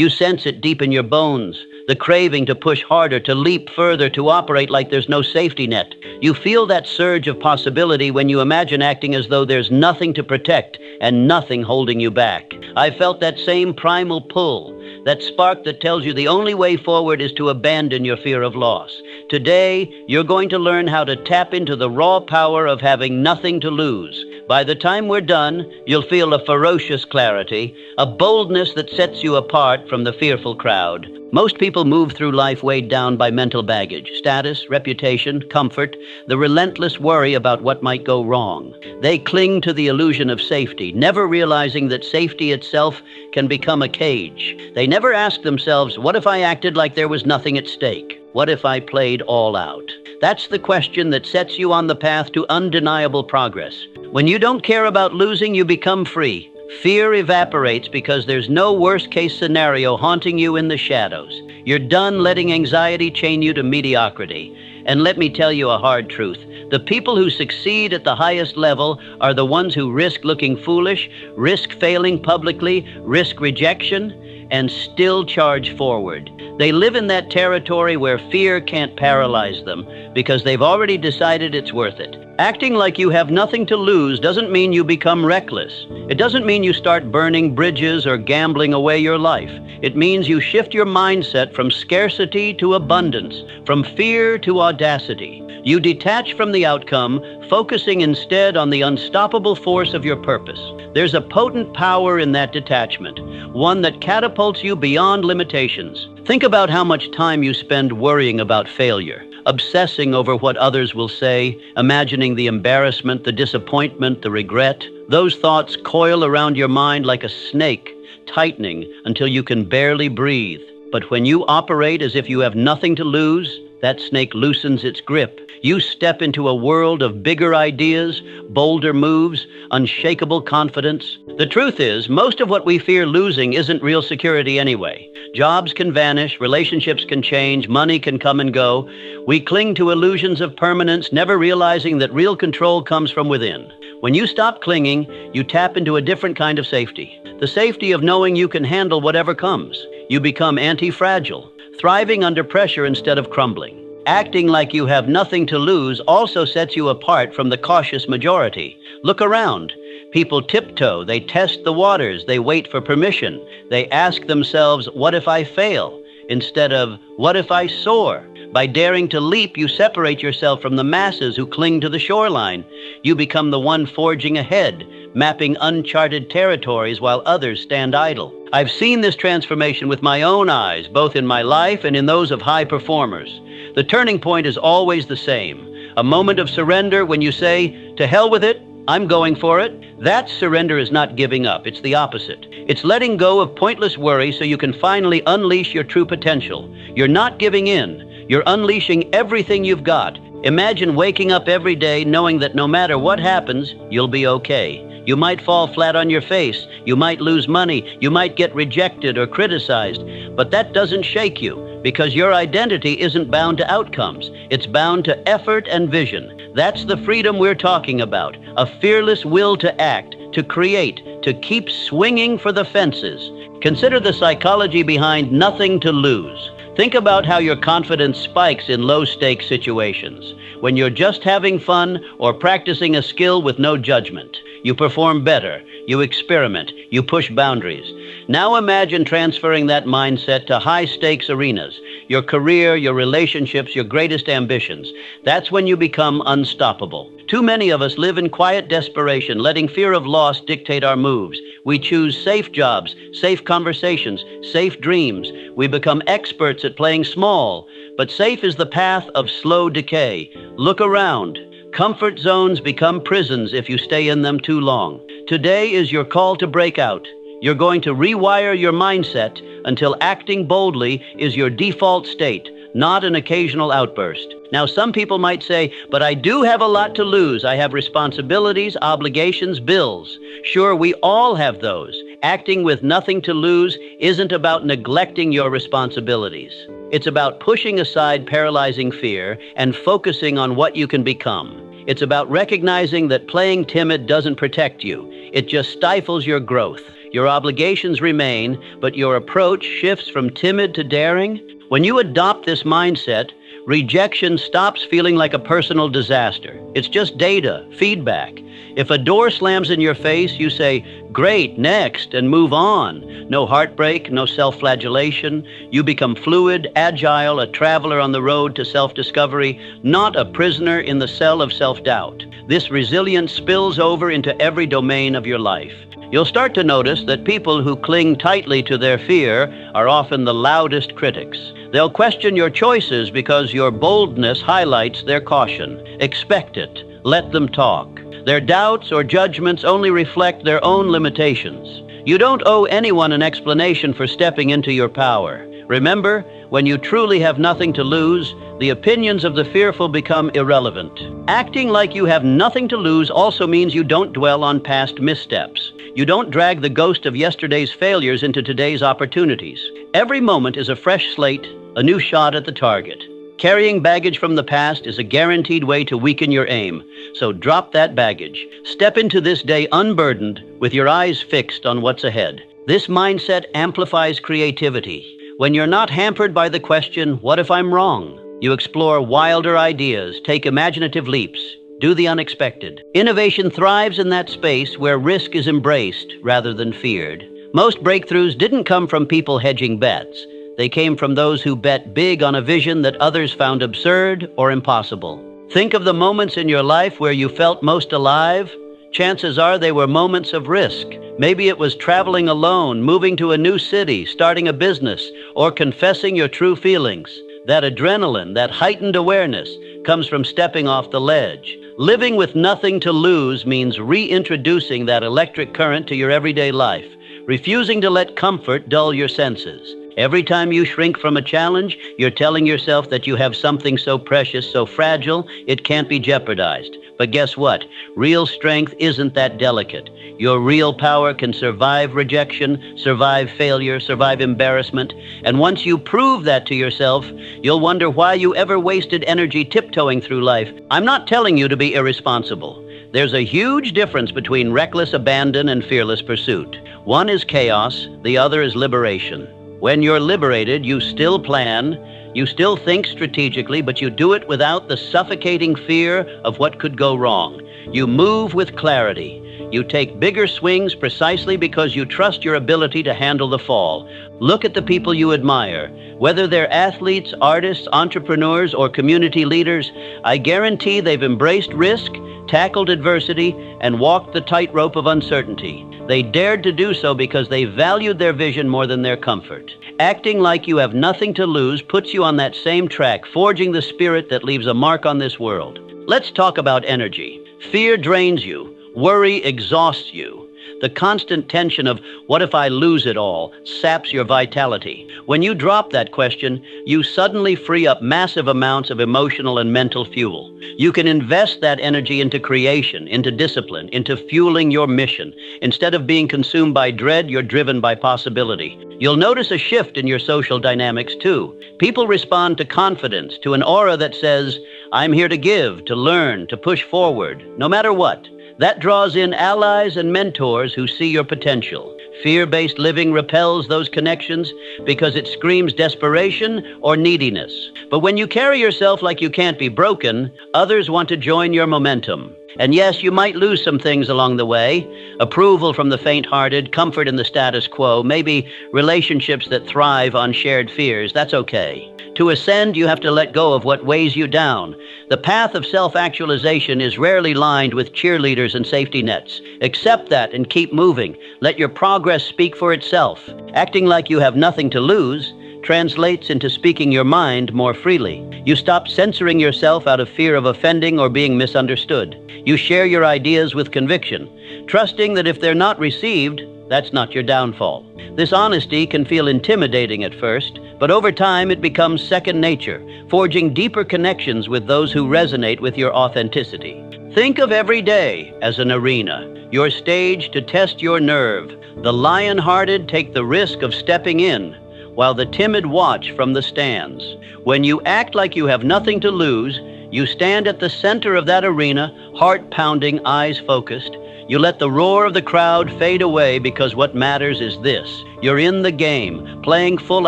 You sense it deep in your bones, the craving to push harder, to leap further, to operate like there's no safety net. You feel that surge of possibility when you imagine acting as though there's nothing to protect and nothing holding you back. I felt that same primal pull, that spark that tells you the only way forward is to abandon your fear of loss. Today, you're going to learn how to tap into the raw power of having nothing to lose. By the time we're done, you'll feel a ferocious clarity, a boldness that sets you apart from the fearful crowd. Most people move through life weighed down by mental baggage, status, reputation, comfort, the relentless worry about what might go wrong. They cling to the illusion of safety, never realizing that safety itself can become a cage. They never ask themselves, what if I acted like there was nothing at stake? What if I played all out? That's the question that sets you on the path to undeniable progress. When you don't care about losing, you become free. Fear evaporates because there's no worst-case scenario haunting you in the shadows. You're done letting anxiety chain you to mediocrity. And let me tell you a hard truth. The people who succeed at the highest level are the ones who risk looking foolish, risk failing publicly, risk rejection, and still charge forward. They live in that territory where fear can't paralyze them because they've already decided it's worth it. Acting like you have nothing to lose doesn't mean you become reckless. It doesn't mean you start burning bridges or gambling away your life. It means you shift your mindset from scarcity to abundance, from fear to audacity. You detach from the outcome, focusing instead on the unstoppable force of your purpose. There's a potent power in that detachment, one that catapults you beyond limitations. Think about how much time you spend worrying about failure, obsessing over what others will say, imagining the embarrassment, the disappointment, the regret. Those thoughts coil around your mind like a snake, tightening until you can barely breathe. But when you operate as if you have nothing to lose, that snake loosens its grip. You step into a world of bigger ideas, bolder moves, unshakable confidence. The truth is, most of what we fear losing isn't real security anyway. Jobs can vanish, relationships can change, money can come and go. We cling to illusions of permanence, never realizing that real control comes from within. When you stop clinging, you tap into a different kind of safety. The safety of knowing you can handle whatever comes. You become anti-fragile, thriving under pressure instead of crumbling. Acting like you have nothing to lose also sets you apart from the cautious majority. Look around. People tiptoe, they test the waters, they wait for permission. They ask themselves, what if I fail? Instead of, what if I soar? By daring to leap, you separate yourself from the masses who cling to the shoreline. You become the one forging ahead, mapping uncharted territories while others stand idle. I've seen this transformation with my own eyes, both in my life and in those of high performers. The turning point is always the same. A moment of surrender when you say, to hell with it, I'm going for it. That surrender is not giving up. It's the opposite. It's letting go of pointless worry so you can finally unleash your true potential. You're not giving in. You're unleashing everything you've got. Imagine waking up every day knowing that no matter what happens, you'll be okay. You might fall flat on your face. You might lose money. You might get rejected or criticized. But that doesn't shake you because your identity isn't bound to outcomes. It's bound to effort and vision. That's the freedom we're talking about. A fearless will to act, to create, to keep swinging for the fences. Consider the psychology behind nothing to lose. Think about how your confidence spikes in low-stakes situations. When you're just having fun or practicing a skill with no judgment. You perform better, you experiment, you push boundaries. Now imagine transferring that mindset to high-stakes arenas, your career, your relationships, your greatest ambitions. That's when you become unstoppable. Too many of us live in quiet desperation, letting fear of loss dictate our moves. We choose safe jobs, safe conversations, safe dreams. We become experts at playing small, but safe is the path of slow decay. Look around. Comfort zones become prisons if you stay in them too long. Today is your call to break out. You're going to rewire your mindset until acting boldly is your default state, not an occasional outburst. Now, some people might say, but I do have a lot to lose. I have responsibilities, obligations, bills. Sure, we all have those. Acting with nothing to lose isn't about neglecting your responsibilities. It's about pushing aside paralyzing fear and focusing on what you can become. It's about recognizing that playing timid doesn't protect you. It just stifles your growth. Your obligations remain, but your approach shifts from timid to daring. When you adopt this mindset, rejection stops feeling like a personal disaster. It's just data, feedback. If a door slams in your face, you say, "Great, next," and move on. No heartbreak, no self-flagellation. You become fluid, agile, a traveler on the road to self-discovery, not a prisoner in the cell of self-doubt. This resilience spills over into every domain of your life. You'll start to notice that people who cling tightly to their fear are often the loudest critics. They'll question your choices because your boldness highlights their caution. Expect it. Let them talk. Their doubts or judgments only reflect their own limitations. You don't owe anyone an explanation for stepping into your power. Remember, when you truly have nothing to lose, the opinions of the fearful become irrelevant. Acting like you have nothing to lose also means you don't dwell on past missteps. You don't drag the ghost of yesterday's failures into today's opportunities. Every moment is a fresh slate, a new shot at the target. Carrying baggage from the past is a guaranteed way to weaken your aim. So drop that baggage. Step into this day unburdened, with your eyes fixed on what's ahead. This mindset amplifies creativity. When you're not hampered by the question, "What if I'm wrong?" you explore wilder ideas, take imaginative leaps, do the unexpected. Innovation thrives in that space where risk is embraced rather than feared. Most breakthroughs didn't come from people hedging bets. They came from those who bet big on a vision that others found absurd or impossible. Think of the moments in your life where you felt most alive. Chances are they were moments of risk. Maybe it was traveling alone, moving to a new city, starting a business, or confessing your true feelings. That adrenaline, that heightened awareness, comes from stepping off the ledge. Living with nothing to lose means reintroducing that electric current to your everyday life, refusing to let comfort dull your senses. Every time you shrink from a challenge, you're telling yourself that you have something so precious, so fragile, it can't be jeopardized. But guess what? Real strength isn't that delicate. Your real power can survive rejection, survive failure, survive embarrassment. And once you prove that to yourself, you'll wonder why you ever wasted energy tiptoeing through life. I'm not telling you to be irresponsible. There's a huge difference between reckless abandon and fearless pursuit. One is chaos, the other is liberation. When you're liberated, you still plan, you still think strategically, but you do it without the suffocating fear of what could go wrong. You move with clarity. You take bigger swings precisely because you trust your ability to handle the fall. Look at the people you admire. Whether they're athletes, artists, entrepreneurs, or community leaders, I guarantee they've embraced risk, tackled adversity, and walked the tightrope of uncertainty. They dared to do so because they valued their vision more than their comfort. Acting like you have nothing to lose puts you on that same track, forging the spirit that leaves a mark on this world. Let's talk about energy. Fear drains you. Worry exhausts you. The constant tension of, "What if I lose it all?" saps your vitality. When you drop that question, you suddenly free up massive amounts of emotional and mental fuel. You can invest that energy into creation, into discipline, into fueling your mission. Instead of being consumed by dread, you're driven by possibility. You'll notice a shift in your social dynamics too. People respond to confidence, to an aura that says, "I'm here to give, to learn, to push forward, no matter what." That draws in allies and mentors who see your potential. Fear-based living repels those connections because it screams desperation or neediness. But when you carry yourself like you can't be broken, others want to join your momentum. And yes, you might lose some things along the way. Approval from the faint-hearted, comfort in the status quo, maybe relationships that thrive on shared fears. That's okay. To ascend, you have to let go of what weighs you down. The path of self-actualization is rarely lined with cheerleaders and safety nets. Accept that and keep moving. Let your progress speak for itself. Acting like you have nothing to lose translates into speaking your mind more freely. You stop censoring yourself out of fear of offending or being misunderstood. You share your ideas with conviction, trusting that if they're not received, that's not your downfall. This honesty can feel intimidating at first, but over time it becomes second nature, forging deeper connections with those who resonate with your authenticity. Think of every day as an arena, your stage to test your nerve. The lion-hearted take the risk of stepping in, while the timid watch from the stands. When you act like you have nothing to lose, you stand at the center of that arena, heart pounding, eyes focused. You let the roar of the crowd fade away because what matters is this. You're in the game, playing full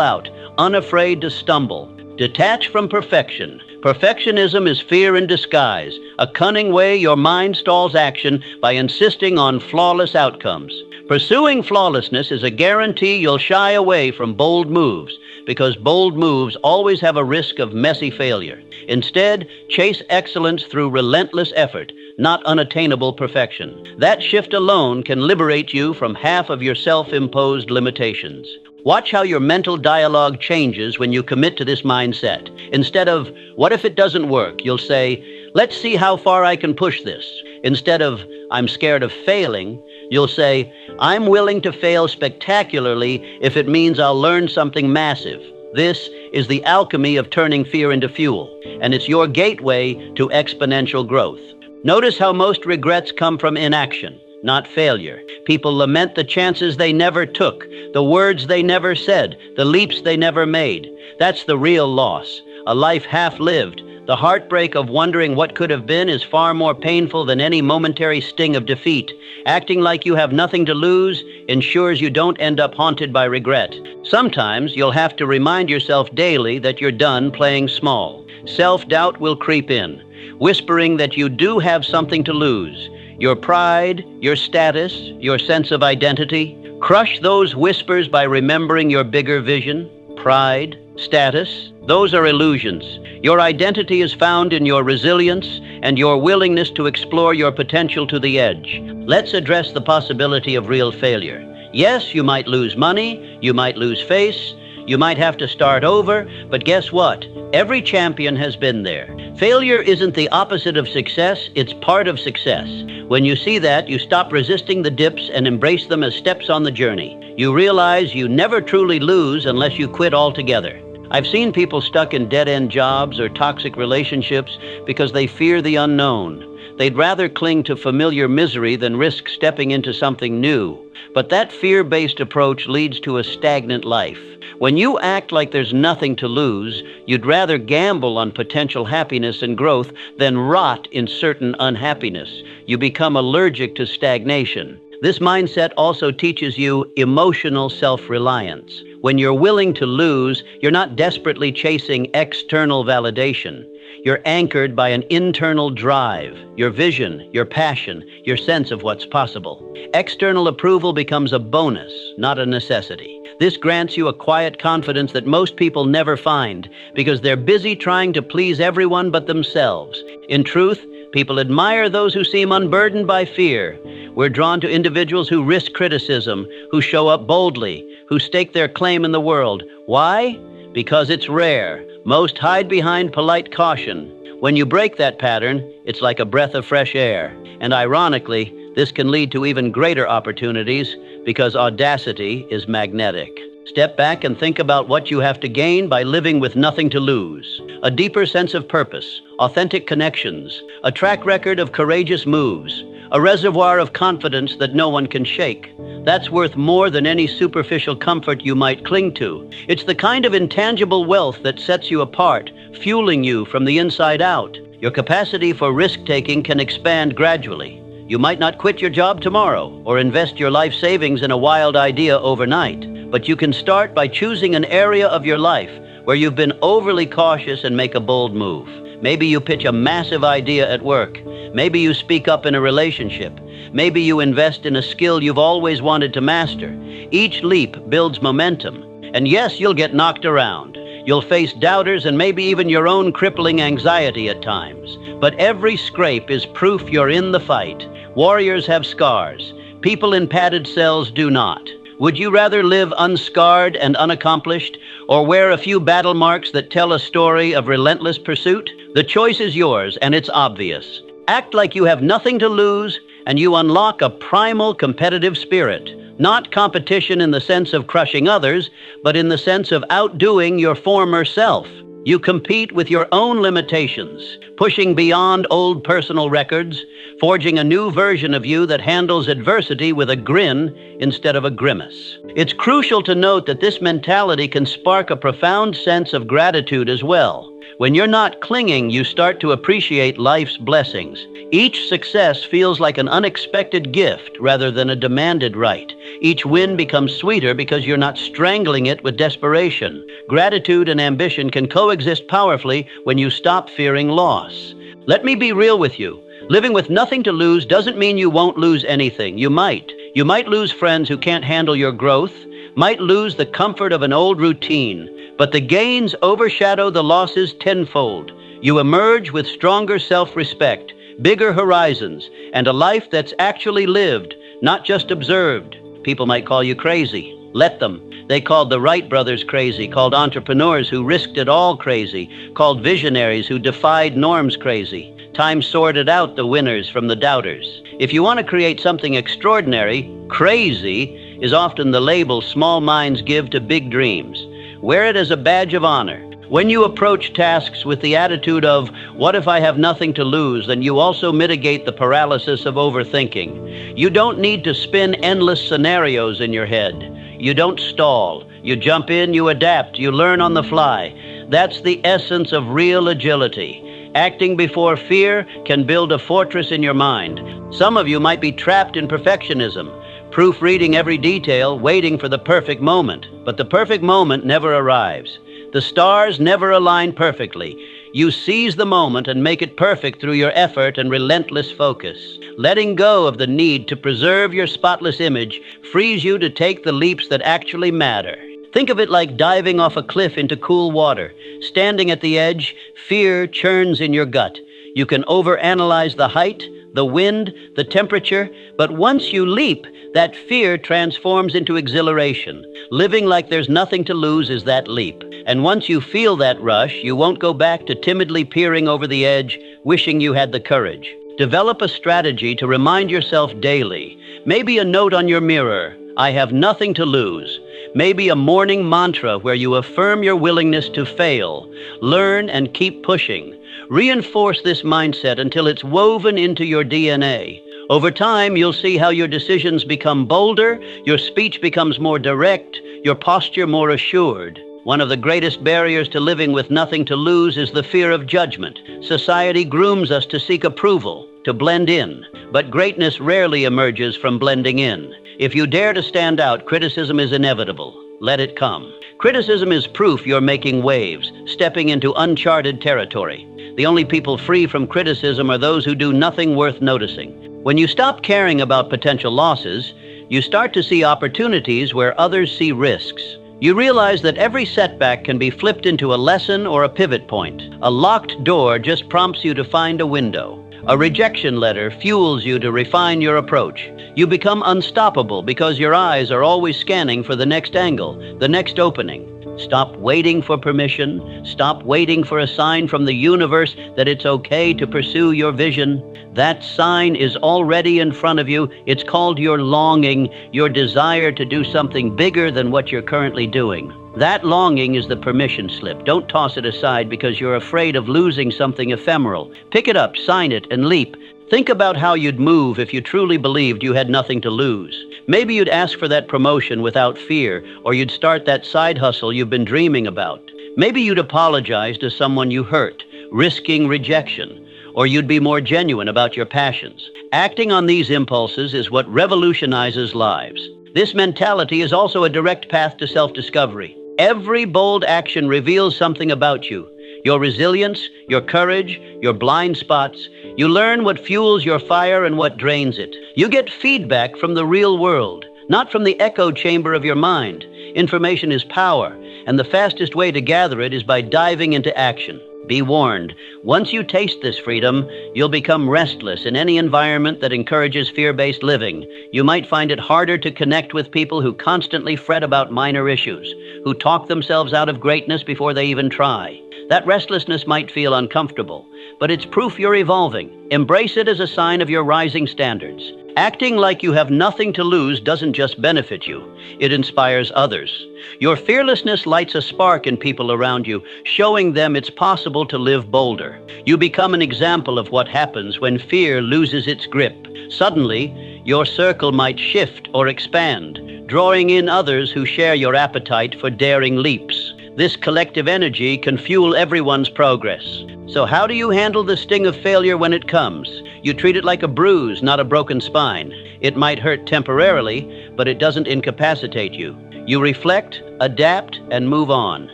out, unafraid to stumble. Detach from perfection. Perfectionism is fear in disguise, a cunning way your mind stalls action by insisting on flawless outcomes. Pursuing flawlessness is a guarantee you'll shy away from bold moves, because bold moves always have a risk of messy failure. Instead, chase excellence through relentless effort, not unattainable perfection. That shift alone can liberate you from half of your self-imposed limitations. Watch how your mental dialogue changes when you commit to this mindset. Instead of, what if it doesn't work, you'll say, let's see how far I can push this. Instead of, I'm scared of failing, you'll say, I'm willing to fail spectacularly if it means I'll learn something massive. This is the alchemy of turning fear into fuel, and it's your gateway to exponential growth. Notice how most regrets come from inaction, not failure. People lament the chances they never took, the words they never said, the leaps they never made. That's the real loss, a life half-lived. The heartbreak of wondering what could have been is far more painful than any momentary sting of defeat. Acting like you have nothing to lose ensures you don't end up haunted by regret. Sometimes you'll have to remind yourself daily that you're done playing small. Self-doubt will creep in, whispering that you do have something to lose. Your pride, your status, your sense of identity. Crush those whispers by remembering your bigger vision. Pride, status, those are illusions. Your identity is found in your resilience and your willingness to explore your potential to the edge. Let's address the possibility of real failure. Yes, you might lose money, you might lose face, you might have to start over, but guess what? Every champion has been there. Failure isn't the opposite of success, it's part of success. When you see that, you stop resisting the dips and embrace them as steps on the journey. You realize you never truly lose unless you quit altogether. I've seen people stuck in dead-end jobs or toxic relationships because they fear the unknown. They'd rather cling to familiar misery than risk stepping into something new. But that fear-based approach leads to a stagnant life. When you act like there's nothing to lose, you'd rather gamble on potential happiness and growth than rot in certain unhappiness. You become allergic to stagnation. This mindset also teaches you emotional self-reliance. When you're willing to lose, you're not desperately chasing external validation. You're anchored by an internal drive, your vision, your passion, your sense of what's possible. External approval becomes a bonus, not a necessity. This grants you a quiet confidence that most people never find because they're busy trying to please everyone but themselves. In truth, people admire those who seem unburdened by fear. We're drawn to individuals who risk criticism, who show up boldly, who stake their claim in the world. Why? Because it's rare. Most hide behind polite caution. When you break that pattern, it's like a breath of fresh air. And ironically, this can lead to even greater opportunities because audacity is magnetic. Step back and think about what you have to gain by living with nothing to lose. A deeper sense of purpose, authentic connections, a track record of courageous moves, a reservoir of confidence that no one can shake. That's worth more than any superficial comfort you might cling to. It's the kind of intangible wealth that sets you apart, fueling you from the inside out. Your capacity for risk-taking can expand gradually. You might not quit your job tomorrow or invest your life savings in a wild idea overnight, but you can start by choosing an area of your life where you've been overly cautious and make a bold move. Maybe you pitch a massive idea at work. Maybe you speak up in a relationship. Maybe you invest in a skill you've always wanted to master. Each leap builds momentum. And yes, you'll get knocked around. You'll face doubters and maybe even your own crippling anxiety at times. But every scrape is proof you're in the fight. Warriors have scars. People in padded cells do not. Would you rather live unscarred and unaccomplished, or wear a few battle marks that tell a story of relentless pursuit? The choice is yours, and it's obvious. Act like you have nothing to lose, and you unlock a primal competitive spirit. Not competition in the sense of crushing others, but in the sense of outdoing your former self. You compete with your own limitations, pushing beyond old personal records, forging a new version of you that handles adversity with a grin instead of a grimace. It's crucial to note that this mentality can spark a profound sense of gratitude as well. When you're not clinging, you start to appreciate life's blessings. Each success feels like an unexpected gift rather than a demanded right. Each win becomes sweeter because you're not strangling it with desperation. Gratitude and ambition can coexist powerfully when you stop fearing loss. Let me be real with you. Living with nothing to lose doesn't mean you won't lose anything. You might. You might lose friends who can't handle your growth, might lose the comfort of an old routine, but the gains overshadow the losses tenfold. You emerge with stronger self-respect, bigger horizons, and a life that's actually lived, not just observed. People might call you crazy. Let them. They called the Wright brothers crazy, called entrepreneurs who risked it all crazy, called visionaries who defied norms crazy. Time sorted out the winners from the doubters. If you want to create something extraordinary, crazy is often the label small minds give to big dreams. Wear it as a badge of honor. When you approach tasks with the attitude of, what if I have nothing to lose, then you also mitigate the paralysis of overthinking. You don't need to spin endless scenarios in your head. You don't stall. You jump in, you adapt, you learn on the fly. That's the essence of real agility. Acting before fear can build a fortress in your mind. Some of you might be trapped in perfectionism, proofreading every detail, waiting for the perfect moment. But the perfect moment never arrives. The stars never align perfectly. You seize the moment and make it perfect through your effort and relentless focus. Letting go of the need to preserve your spotless image frees you to take the leaps that actually matter. Think of it like diving off a cliff into cool water. Standing at the edge, fear churns in your gut. You can overanalyze the height, the wind, the temperature, but once you leap, that fear transforms into exhilaration. Living like there's nothing to lose is that leap. And once you feel that rush, you won't go back to timidly peering over the edge, wishing you had the courage. Develop a strategy to remind yourself daily. Maybe a note on your mirror, I have nothing to lose. Maybe a morning mantra where you affirm your willingness to fail, learn, and keep pushing. Reinforce this mindset until it's woven into your DNA. Over time, you'll see how your decisions become bolder, your speech becomes more direct, your posture more assured. One of the greatest barriers to living with nothing to lose is the fear of judgment. Society grooms us to seek approval, to blend in, but greatness rarely emerges from blending in. If you dare to stand out, criticism is inevitable. Let it come. Criticism is proof you're making waves, stepping into uncharted territory. The only people free from criticism are those who do nothing worth noticing. When you stop caring about potential losses, you start to see opportunities where others see risks. You realize that every setback can be flipped into a lesson or a pivot point. A locked door just prompts you to find a window. A rejection letter fuels you to refine your approach. You become unstoppable because your eyes are always scanning for the next angle, the next opening. Stop waiting for permission. Stop waiting for a sign from the universe that it's okay to pursue your vision. That sign is already in front of you. It's called your longing, your desire to do something bigger than what you're currently doing. That longing is the permission slip. Don't toss it aside because you're afraid of losing something ephemeral. Pick it up, sign it, and leap. Think about how you'd move if you truly believed you had nothing to lose. Maybe you'd ask for that promotion without fear, or you'd start that side hustle you've been dreaming about. Maybe you'd apologize to someone you hurt, risking rejection, or you'd be more genuine about your passions. Acting on these impulses is what revolutionizes lives. This mentality is also a direct path to self-discovery. Every bold action reveals something about you. Your resilience, your courage, your blind spots. You learn what fuels your fire and what drains it. You get feedback from the real world, not from the echo chamber of your mind. Information is power, and the fastest way to gather it is by diving into action. Be warned, once you taste this freedom, you'll become restless in any environment that encourages fear-based living. You might find it harder to connect with people who constantly fret about minor issues, who talk themselves out of greatness before they even try. That restlessness might feel uncomfortable, but it's proof you're evolving. Embrace it as a sign of your rising standards. Acting like you have nothing to lose doesn't just benefit you, it inspires others. Your fearlessness lights a spark in people around you, showing them it's possible to live bolder. You become an example of what happens when fear loses its grip. Suddenly, your circle might shift or expand, drawing in others who share your appetite for daring leaps. This collective energy can fuel everyone's progress. So how do you handle the sting of failure when it comes? You treat it like a bruise, not a broken spine. It might hurt temporarily, but it doesn't incapacitate you. You reflect, adapt, and move on.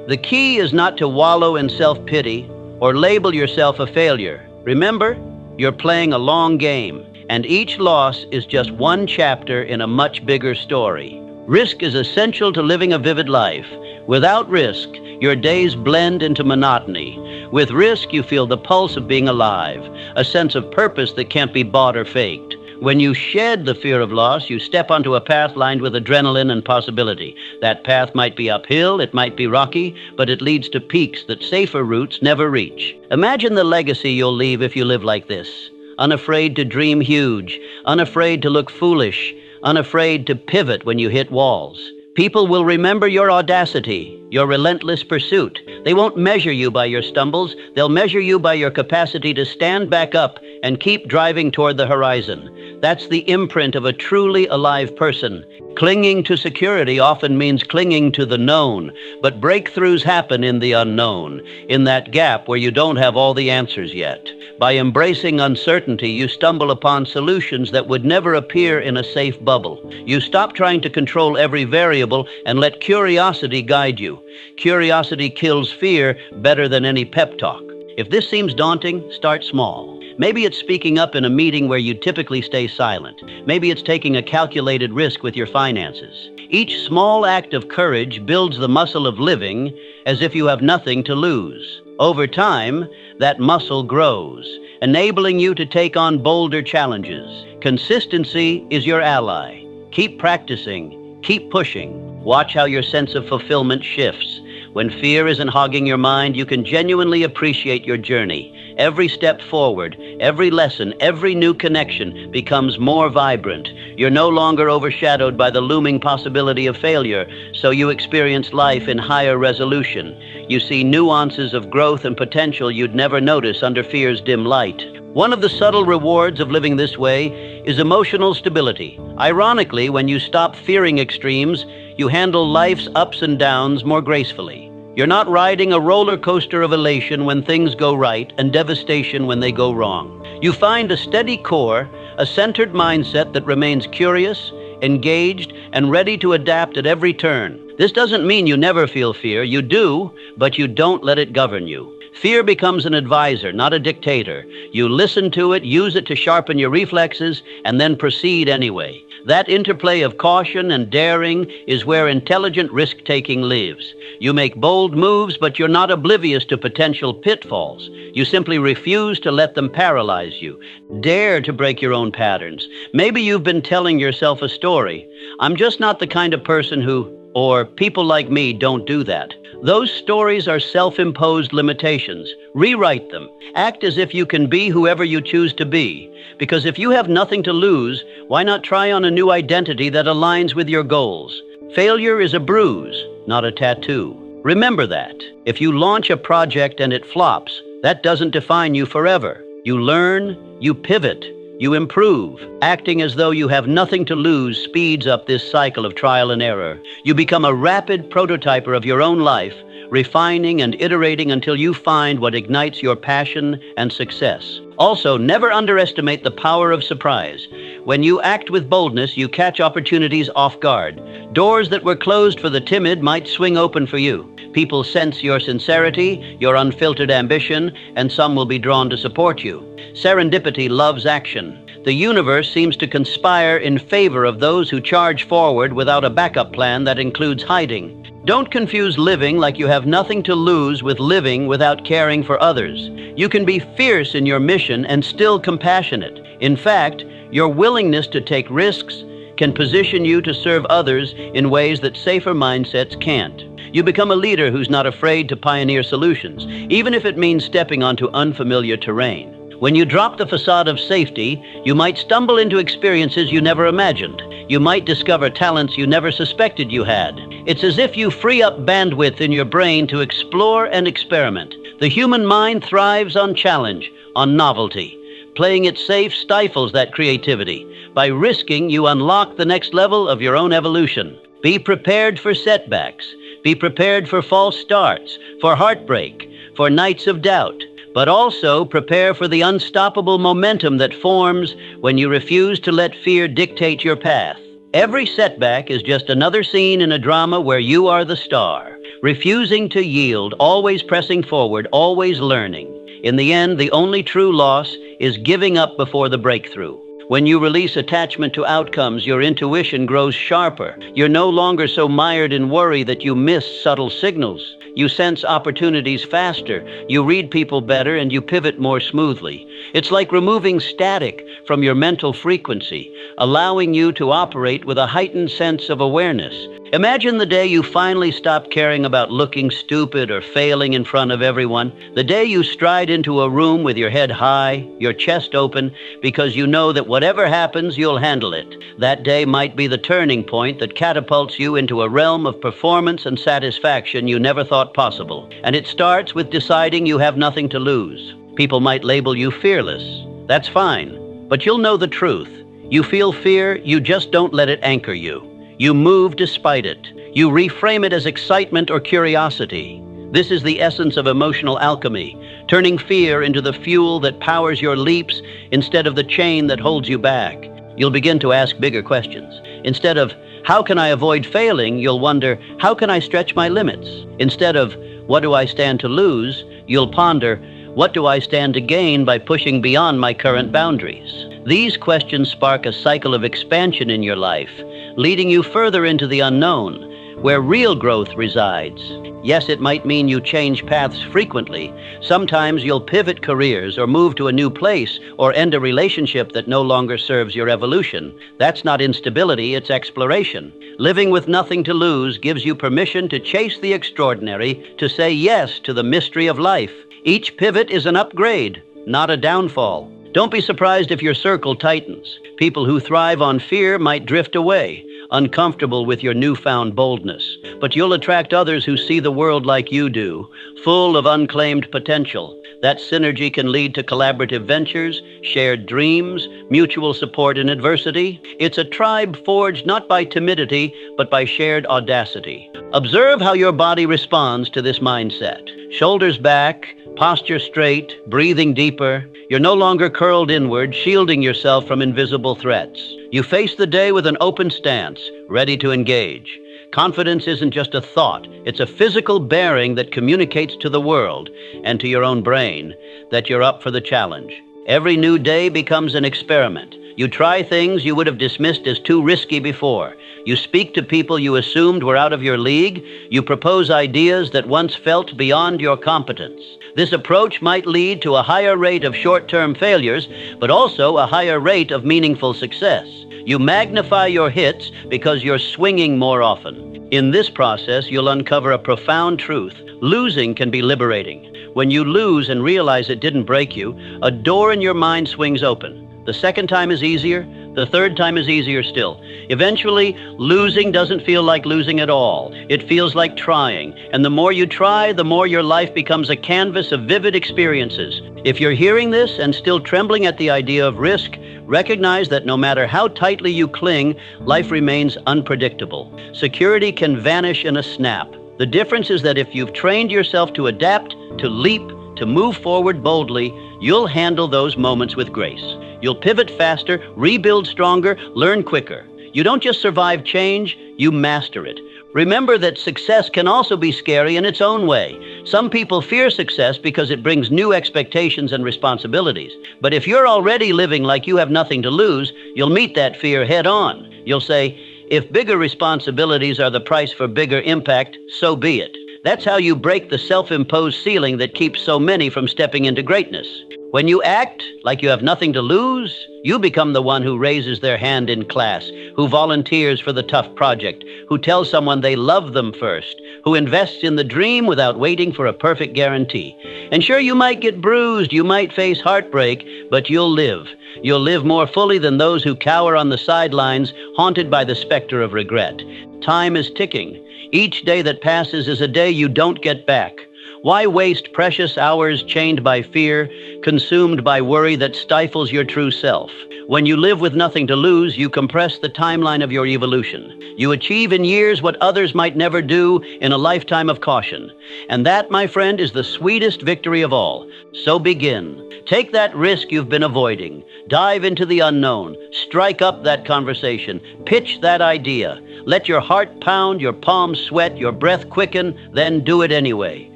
The key is not to wallow in self-pity or label yourself a failure. Remember, you're playing a long game, and each loss is just one chapter in a much bigger story. Risk is essential to living a vivid life. Without risk, your days blend into monotony. With risk, you feel the pulse of being alive, a sense of purpose that can't be bought or faked. When you shed the fear of loss, you step onto a path lined with adrenaline and possibility. That path might be uphill, it might be rocky, but it leads to peaks that safer routes never reach. Imagine the legacy you'll leave if you live like this. Unafraid to dream huge, unafraid to look foolish, unafraid to pivot when you hit walls. People will remember your audacity, your relentless pursuit. They won't measure you by your stumbles. They'll measure you by your capacity to stand back up and keep driving toward the horizon. That's the imprint of a truly alive person. Clinging to security often means clinging to the known, but breakthroughs happen in the unknown, in that gap where you don't have all the answers yet. By embracing uncertainty, you stumble upon solutions that would never appear in a safe bubble. You stop trying to control every variable and let curiosity guide you. Curiosity kills fear better than any pep talk. If this seems daunting, start small. Maybe it's speaking up in a meeting where you typically stay silent. Maybe it's taking a calculated risk with your finances. Each small act of courage builds the muscle of living as if you have nothing to lose. Over time, that muscle grows, enabling you to take on bolder challenges. Consistency is your ally. Keep practicing, keep pushing. Watch how your sense of fulfillment shifts. When fear isn't hogging your mind, you can genuinely appreciate your journey. Every step forward, every lesson, every new connection becomes more vibrant. You're no longer overshadowed by the looming possibility of failure, so you experience life in higher resolution. You see nuances of growth and potential you'd never notice under fear's dim light. One of the subtle rewards of living this way is emotional stability. Ironically, when you stop fearing extremes, you handle life's ups and downs more gracefully. You're not riding a roller coaster of elation when things go right and devastation when they go wrong. You find a steady core, a centered mindset that remains curious, engaged, and ready to adapt at every turn. This doesn't mean you never feel fear. You do, but you don't let it govern you. Fear becomes an advisor, not a dictator. You listen to it, use it to sharpen your reflexes, and then proceed anyway. That interplay of caution and daring is where intelligent risk-taking lives. You make bold moves, but you're not oblivious to potential pitfalls. You simply refuse to let them paralyze you. Dare to break your own patterns. Maybe you've been telling yourself a story. I'm just not the kind of person who, or people like me don't do that. Those stories are self-imposed limitations. Rewrite them. Act as if you can be whoever you choose to be. Because if you have nothing to lose, why not try on a new identity that aligns with your goals? Failure is a bruise, not a tattoo. Remember that. If you launch a project and it flops, that doesn't define you forever. You learn, you pivot, you improve. Acting as though you have nothing to lose speeds up this cycle of trial and error. You become a rapid prototyper of your own life, refining and iterating until you find what ignites your passion and success. Also, never underestimate the power of surprise. When you act with boldness, you catch opportunities off guard. Doors that were closed for the timid might swing open for you. People sense your sincerity, your unfiltered ambition, and some will be drawn to support you. Serendipity loves action. The universe seems to conspire in favor of those who charge forward without a backup plan that includes hiding. Don't confuse living like you have nothing to lose with living without caring for others. You can be fierce in your mission and still compassionate. In fact, your willingness to take risks can position you to serve others in ways that safer mindsets can't. You become a leader who's not afraid to pioneer solutions, even if it means stepping onto unfamiliar terrain. When you drop the facade of safety, you might stumble into experiences you never imagined. You might discover talents you never suspected you had. It's as if you free up bandwidth in your brain to explore and experiment. The human mind thrives on challenge, on novelty. Playing it safe stifles that creativity. By risking, you unlock the next level of your own evolution. Be prepared for setbacks. Be prepared for false starts, for heartbreak, for nights of doubt, but also prepare for the unstoppable momentum that forms when you refuse to let fear dictate your path. Every setback is just another scene in a drama where you are the star, refusing to yield, always pressing forward, always learning. In the end, the only true loss is giving up before the breakthrough. When you release attachment to outcomes, your intuition grows sharper. You're no longer so mired in worry that you miss subtle signals. You sense opportunities faster, you read people better, and you pivot more smoothly. It's like removing static from your mental frequency, allowing you to operate with a heightened sense of awareness. Imagine the day you finally stop caring about looking stupid or failing in front of everyone. The day you stride into a room with your head high, your chest open, because you know that whatever happens, you'll handle it. That day might be the turning point that catapults you into a realm of performance and satisfaction you never thought possible. And it starts with deciding you have nothing to lose. People might label you fearless. That's fine, but you'll know the truth. You feel fear, you just don't let it anchor you. You move despite it. You reframe it as excitement or curiosity. This is the essence of emotional alchemy, turning fear into the fuel that powers your leaps instead of the chain that holds you back. You'll begin to ask bigger questions. Instead of, how can I avoid failing, you'll wonder, how can I stretch my limits? Instead of, what do I stand to lose, you'll ponder, what do I stand to gain by pushing beyond my current boundaries? These questions spark a cycle of expansion in your life, leading you further into the unknown, where real growth resides. Yes, it might mean you change paths frequently. Sometimes you'll pivot careers or move to a new place or end a relationship that no longer serves your evolution. That's not instability, it's exploration. Living with nothing to lose gives you permission to chase the extraordinary, to say yes to the mystery of life. Each pivot is an upgrade, not a downfall. Don't be surprised if your circle tightens. People who thrive on fear might drift away, uncomfortable with your newfound boldness. But you'll attract others who see the world like you do, full of unclaimed potential. That synergy can lead to collaborative ventures, shared dreams, mutual support in adversity. It's a tribe forged not by timidity, but by shared audacity. Observe how your body responds to this mindset. Shoulders back, posture straight, breathing deeper. You're no longer curled inward, shielding yourself from invisible threats. You face the day with an open stance, ready to engage. Confidence isn't just a thought, it's a physical bearing that communicates to the world and to your own brain that you're up for the challenge. Every new day becomes an experiment. You try things you would have dismissed as too risky before. You speak to people you assumed were out of your league. You propose ideas that once felt beyond your competence. This approach might lead to a higher rate of short-term failures, but also a higher rate of meaningful success. You magnify your hits because you're swinging more often. In this process, you'll uncover a profound truth. Losing can be liberating. When you lose and realize it didn't break you, a door in your mind swings open. The second time is easier. The third time is easier still. Eventually, losing doesn't feel like losing at all. It feels like trying. And the more you try, the more your life becomes a canvas of vivid experiences. If you're hearing this and still trembling at the idea of risk, recognize that no matter how tightly you cling, life remains unpredictable. Security can vanish in a snap. The difference is that if you've trained yourself to adapt, to leap, to move forward boldly, you'll handle those moments with grace. You'll pivot faster, rebuild stronger, learn quicker. You don't just survive change, you master it. Remember that success can also be scary in its own way. Some people fear success because it brings new expectations and responsibilities. But if you're already living like you have nothing to lose, you'll meet that fear head on. You'll say, if bigger responsibilities are the price for bigger impact, so be it. That's how you break the self-imposed ceiling that keeps so many from stepping into greatness. When you act like you have nothing to lose, you become the one who raises their hand in class, who volunteers for the tough project, who tells someone they love them first, who invests in the dream without waiting for a perfect guarantee. And sure, you might get bruised, you might face heartbreak, but you'll live. You'll live more fully than those who cower on the sidelines, haunted by the specter of regret. Time is ticking. Each day that passes is a day you don't get back. Why waste precious hours chained by fear, consumed by worry that stifles your true self? When you live with nothing to lose, you compress the timeline of your evolution. You achieve in years what others might never do in a lifetime of caution. And that, my friend, is the sweetest victory of all. So begin. Take that risk you've been avoiding. Dive into the unknown. Strike up that conversation. Pitch that idea. Let your heart pound, your palms sweat, your breath quicken, then do it anyway.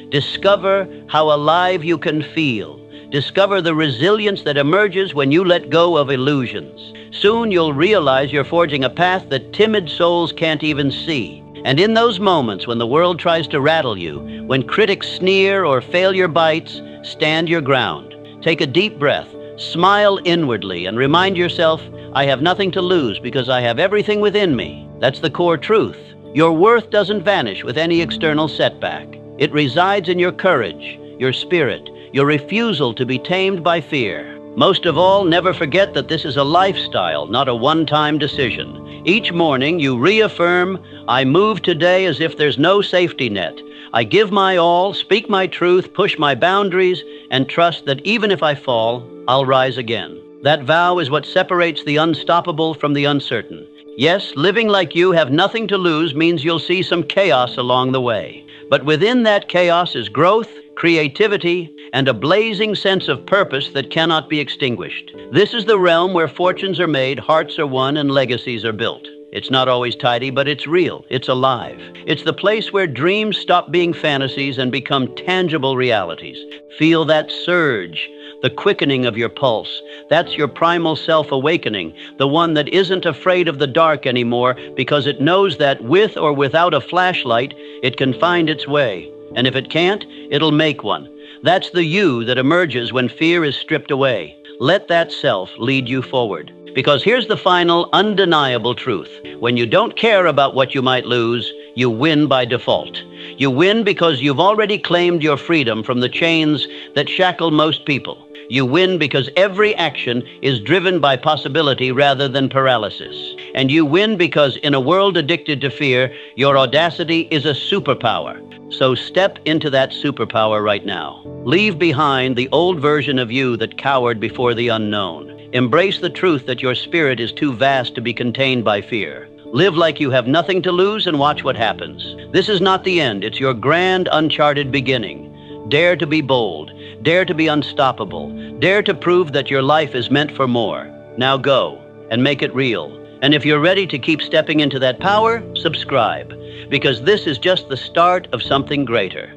Discover how alive you can feel. Discover the resilience that emerges when you let go of illusions. Soon you'll realize you're forging a path that timid souls can't even see. And in those moments when the world tries to rattle you, when critics sneer or failure bites, stand your ground. Take a deep breath, smile inwardly, and remind yourself, I have nothing to lose because I have everything within me. That's the core truth. Your worth doesn't vanish with any external setback. It resides in your courage, your spirit, your refusal to be tamed by fear. Most of all, never forget that this is a lifestyle, not a one-time decision. Each morning you reaffirm, I move today as if there's no safety net. I give my all, speak my truth, push my boundaries, and trust that even if I fall, I'll rise again. That vow is what separates the unstoppable from the uncertain. Yes, living like you have nothing to lose means you'll see some chaos along the way. But within that chaos is growth, creativity, and a blazing sense of purpose that cannot be extinguished. This is the realm where fortunes are made, hearts are won, and legacies are built. It's not always tidy, but it's real. It's alive. It's the place where dreams stop being fantasies and become tangible realities. Feel that surge, the quickening of your pulse. That's your primal self-awakening, the one that isn't afraid of the dark anymore because it knows that with or without a flashlight, it can find its way. And if it can't, it'll make one. That's the you that emerges when fear is stripped away. Let that self lead you forward. Because here's the final, undeniable truth. When you don't care about what you might lose, you win by default. You win because you've already claimed your freedom from the chains that shackle most people. You win because every action is driven by possibility rather than paralysis. And you win because in a world addicted to fear, your audacity is a superpower. So step into that superpower right now. Leave behind the old version of you that cowered before the unknown. Embrace the truth that your spirit is too vast to be contained by fear. Live like you have nothing to lose and watch what happens. This is not the end. It's your grand, uncharted beginning. Dare to be bold. Dare to be unstoppable. Dare to prove that your life is meant for more. Now go and make it real. And if you're ready to keep stepping into that power, subscribe, because this is just the start of something greater.